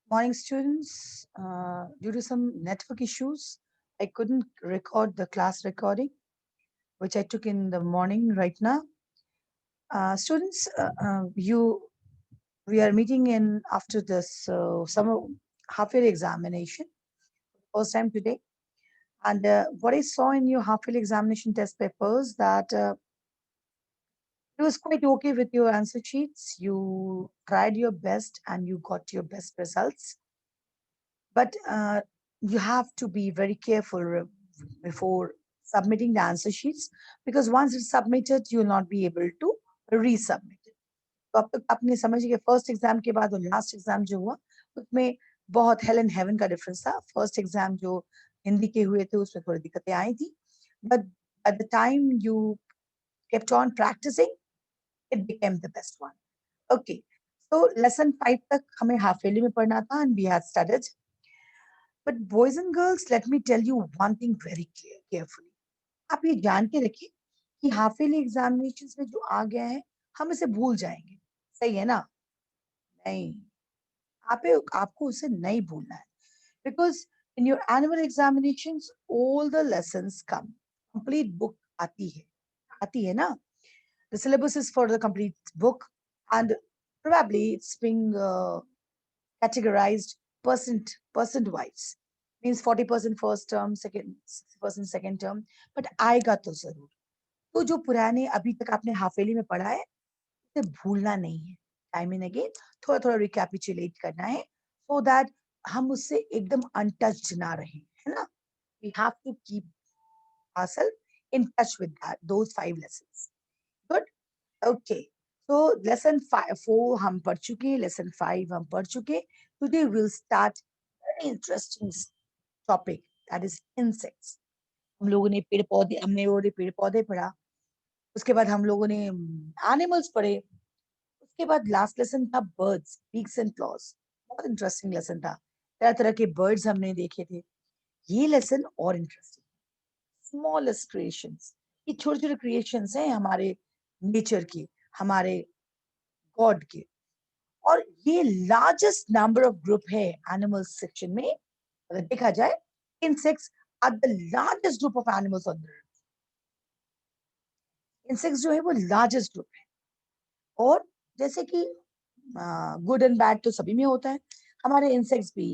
Morning, students. Due to some network issues, I couldn't record the class recording, which I took in the morning right now. Students, we are meeting in after this summer half-yearly examination, first time today. And what I saw in your half-yearly examination test papers that it was quite okay with your answer sheets. You tried your best and you got your best results. But you have to be very careful before submitting the answer sheets because once it's submitted, you will not be able to resubmit it. तो अब तक आपने समझ लिया first exam के बाद और last exam जो हुआ उसमें बहुत हेल एंड हेवन का डिफरेंस था फर्स्ट एग्जाम जो हिंदी के हुए थे उसमें थोड़ी दिक्कतें आई थी but at the time you kept on practicing it became the best one. Okay, so lesson 5 तक हमें हाफ yearly में पढ़ना था and we had studied. But boys and girls, let me tell you one thing very carefully. आप ये जान के रखिए कि हाफ ईयरली एग्जामिनेशंस में जो आ गया है हम इसे भूल जाएंगे सही है ना नहीं आपको उसे नहीं भूलना है because in your annual examinations all the lessons come complete book आती है ना the syllabus is for the complete book and probably it's being categorized percent wise means 40% first term second 60% second term but आएगा तो जरूर तो जो पुराने अभी तक आपने हाफेली में पढ़ा है उसे भूलना नहीं है टाइम एंड अगेन थोड़ा थोड़ा रिकैपिचुलेट करना है सो दैट हम उससे एकदम अनटच्ड ना रहे है ना we have to keep ourselves in touch with those 5 lessons good okay so lesson 4 हम पढ़ चुके lesson 5 हम पढ़ चुके today we'll start very interesting topic that is insects हम लोगों ने पेड़ पौधे हमने वो पेड़ पौधे पढ़ा उसके बाद हम लोगों ने एनिमल्स पढ़े उसके बाद लास्ट लेसन था बर्ड्स बीक्स एंड क्लॉज बहुत इंटरेस्टिंग लेसन था तरह तरह के बर्ड्स हमने देखे थे ये लेसन और इंटरेस्टिंग स्मॉलेस्ट क्रिएशंस ये छोटे छोटे क्रिएशंस हैं हमारे नेचर के हमारे गॉड के और ये लार्जेस्ट नंबर ऑफ ग्रुप है एनिमल्स सेक्शन में अगर देखा जाए insects are the largest group of animals on the earth insects जो है वो लार्जेस्ट ग्रुप है और जैसे कि गुड एंड बैड तो सभी में होता है हमारे इंसेक्ट्स भी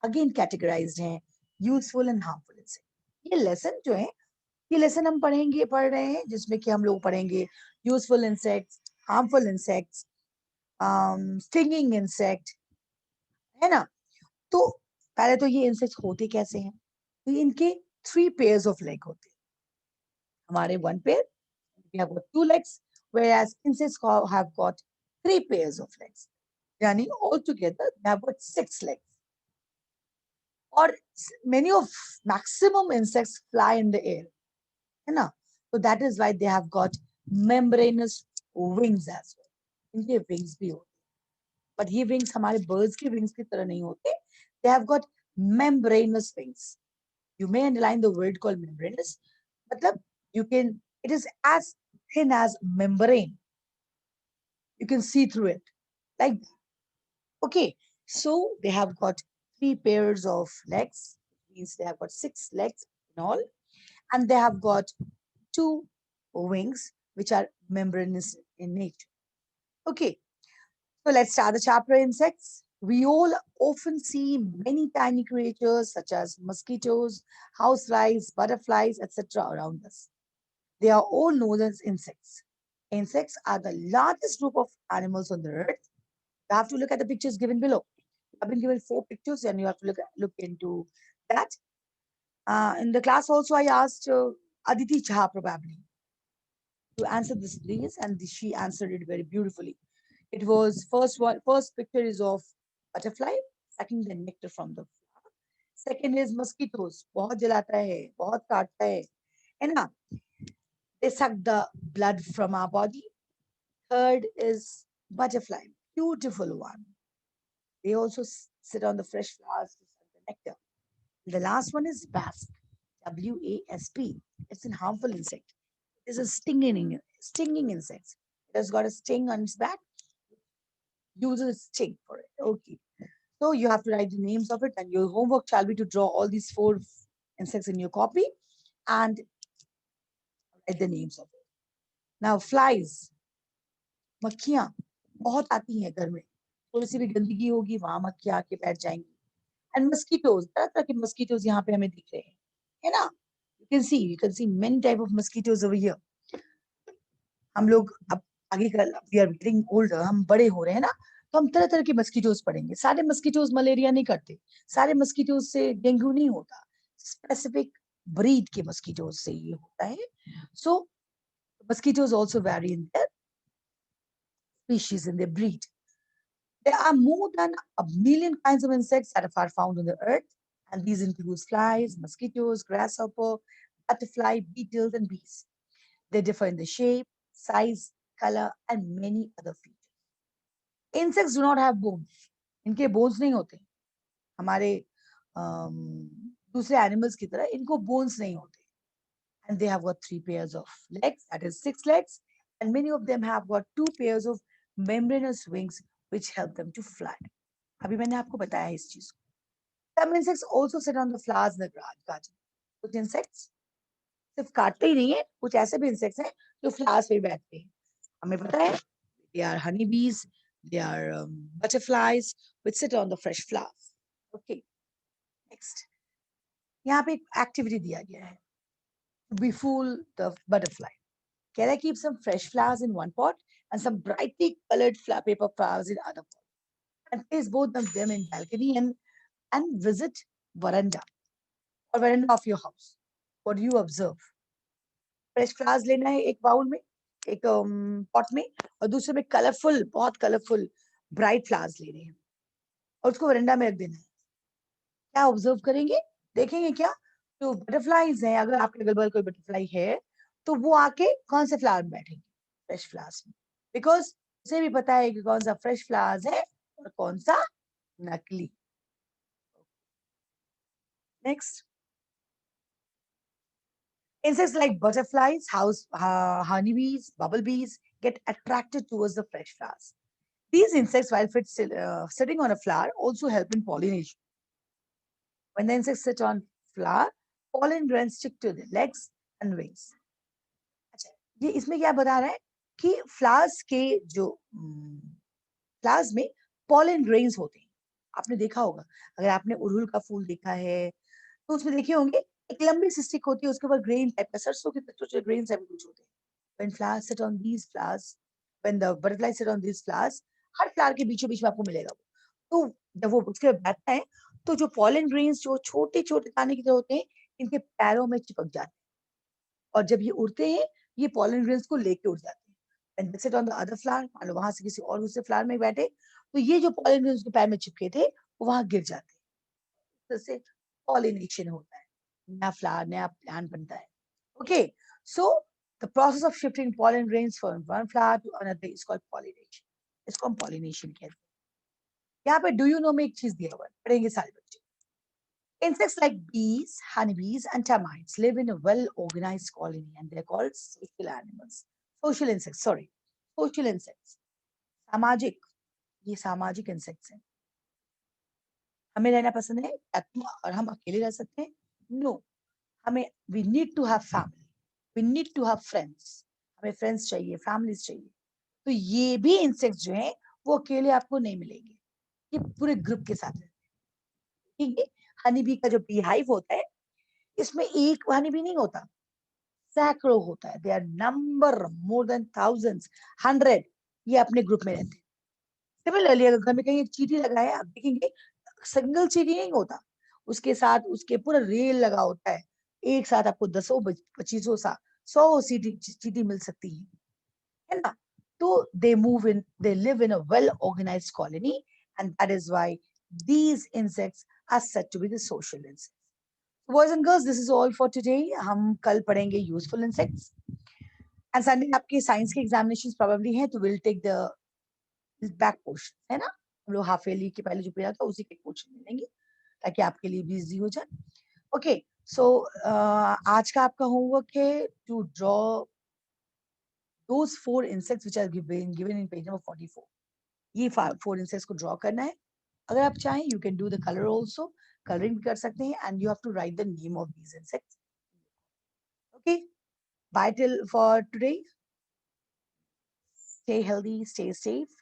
अगेन कैटेगराइज्ड हैं यूजफुल एंड हार्मफुल इंसेक्ट ये लेसन जो है ये लेसन हम पढ़ रहे हैं जिसमें कि हम लोग पढ़ेंगे useful insects harmful insects stinging insect है ना तो पहले तो ये इंसेक्ट्स होते कैसे हैं तो इनके 3 पेयर्स ऑफ लेग होते हैं हमारे 1 pair we have got 2 legs whereas insects have got 3 pairs of legs yani altogether they have got 6 legs or many of maximum insects fly in the air है ना so that is why they have got membranous wings as well इनके wings भी होते but ये wings हमारे birds के wings की तरह नहीं होते they have got membranous wings you may underline the word called membranous मतलब you can it is as thin as membrane you can see through it like okay so they have got 3 pairs of legs means they have got 6 legs in all and they have got 2 wings which are membranous in nature okay so let's start the chapter insects we all often see many tiny creatures such as mosquitoes houseflies butterflies etc around us they are all known as insects insects are the largest group of animals on the earth you have to look at the pictures given below. I've been given 4 pictures and you have to look into that. In the class also, I asked Aditi Jha probably to answer this please and she answered it very beautifully. It was first picture is of butterfly, sucking the nectar from the flower. Second is mosquitoes, बहुत जलाता है, बहुत काटता है ना? They suck the blood from our body. Third is butterfly, beautiful one. They also sit on the fresh flowers to suck the nectar. The last one is wasp, WASP. It's a harmful insect. It is a stinging insect. It has got a sting on its back. Uses sting for it. Okay. So you have to write the names of it, and your homework shall be to draw all these 4 insects in your copy and write the names of it. Now flies, मक्खियां बहुत आती हैं घर में, थोड़ी सी भी गंदगी होगी वहां मक्खियां आके बैठ जाएंगी. एंड मस्कीटोज, तरह तरह के मस्कीटोज यहाँ पे हमें दिख रहे हैं, है ना. You can see many type of mosquitoes over here. हम लोग अब आगे कल वी आर गेटिंग ओल्डर, हम बड़े हो रहे हैं ना, तो हम तरह तरह के मस्कीटोज पढ़ेंगे. सारे मस्कीटोज मलेरिया नहीं करते, सारे मस्कीटोज से डेंगू नहीं होता, स्पेसिफिक ब्रीड के मस्कीटोज से ये होता है. So mosquitoes also very in there species in their breed. There are more than a million kinds of insects that are found on the earth, and these include flies, mosquitoes, grasshopper, butterfly, beetles, and bees. They differ in the shape, size, color, and many other features. Insects do not have bones. इनके bones नहीं होते. हमारे दूसरे animals की तरह इनको bones नहीं होते. And they have got 3 pairs of legs, that is 6 legs, and many of them have got 2 pairs of membranous wings which help them to fly. अभी मैंने आपको बताया इस चीज को. Some insects also sit on the flowers in the garden. कुछ insects सिर्फ काटते ही नहीं है, कुछ ऐसे भी insects हैं जो flowers पे बैठते हैं. हमें पता है, they are honeybees, they are butterflies which sit on the fresh flowers. Okay, next. यहाँ पे एक activity दिया गया है. Befool the butterfly. Kera keeps some fresh flowers in one pot and some brightly colored paper flowers in other pot, and place both of them in balcony and visit veranda or veranda of your house. What do you observe? Fresh flowers लेना है एक bowl में, एक pot में, और दूसरे में colourful, बहुत कलरफुल ब्राइट फ्लावर्स लेने हैं और उसको वरंडा में रख देना है. क्या ऑब्जर्व करेंगे, देखेंगे क्या, जो बटरफ्लाईज हैं, अगर आपके अगल बगल कोई बटरफ्लाई है तो वो आके कौन से फ्लावर में बैठेंगे, फ्रेश फ्लावर्स में, बिकॉज उसे भी पता है कि कौन सा फ्रेश फ्लावर्स है और कौन सा नकली. Next. Insects like butterflies, honeybees, bumblebees get attracted towards the fresh flowers. These insects, while sitting on a flower, also help in pollination. When the insects sit on flower, pollen grains stick to their legs and wings. अच्छा, ये इसमें क्या बता रहा है कि flowers के जो फ्लावर्स में पॉलन ग्रेन्स होते हैं. आपने देखा होगा, अगर आपने उड़हुल का फूल देखा है तो उसमें देखे होंगे एक लंबी सी स्टिक होती है, उसके ऊपर ग्रेन टाइप का, सरसों के छोटे ग्रेन टाइप कुछ होते हैं. When flowers sit on these flowers, when the butterflies sit on these flowers, her flower के बीचों बीच में आपको मिलेगा वो. तो जब वो उसके बैठता है तो जो पॉलन ग्रेन्स जो छोटे छोटे दाने की तरह होते हैं, इनके पैरों में चिपक जाते हैं, और जब ये उड़ते हैं ये पॉलन ग्रेन्स को लेके उड़ जाते हैं. When they sit on the other flower, मान लो वहां से किसी और दूसरे फ्लावर में बैठे तो ये जो पॉलन ग्रेन्स के पैर में चिपके थे वो वहां गिर जाते हैं. तो इससे पॉलिनेशन होता है, नया फ्लावर नया प्लांट बनता है. Okay, so the process of shifting pollen grains from one flower to another is called pollination. इसको हम pollination कहते हैं. यहाँ पे do you know में एक चीज दिया हुआ है, पढ़ेंगे सारे बच्चे. Insects like bees, honeybees, and termites live in a well-organized colony, and they're called social animals. Social insects, sorry, social insects. सामाजिक, ये सामाजिक insects हैं. हमें रहना पसंद है और हम अकेले रह सकते हैं? No. हमें we need to have family, we need to have friends. हमें friends चाहिए, families चाहिए. तो ये भी insects जो हैं वो अकेले आपको नहीं मिलेंगे, ये पूरे ग्रुप के साथ रहते हैं. ठीक है. हनी बी का जो बी हाइव होता है इसमें एक हनी बी नहीं होता, सैकड़ों होता है. They are number more than thousands, 100. ये अपने ग्रुप में रहते हैं. सिमिलरली अगर घर में कहीं एक चीटी लगा है, आप देखेंगे सिंगल चीटी नहीं होता, उसके साथ उसके पूरा रेल लगा होता है. एक साथ आपको 10-25 100 चीटी मिल सकती है ना. तो they live in a well organized colony, and that is why these insects are said to be the social insects. Boys and girls, this is all for today. हम कल पढ़ेंगे useful insects. And Sunday आपके science के examinations probably हैं, तो we'll take the back portion, है ना. हम लोग हाफ ईयरली के पहले जो पढ़ा था उसी के पोर्शन मिलेंगे ताकि आपके लिए भी इजी हो जाए. ओके, सो आज का आपका होमवर्क है to draw those 4 insects which are given in page number 44. ये 4 insects को ड्रॉ करना है. अगर आप चाहें you can do the color also, coloring भी कर सकते हैं, and you have to write the name of these insects. Okay, bye till for today. Stay healthy, stay safe.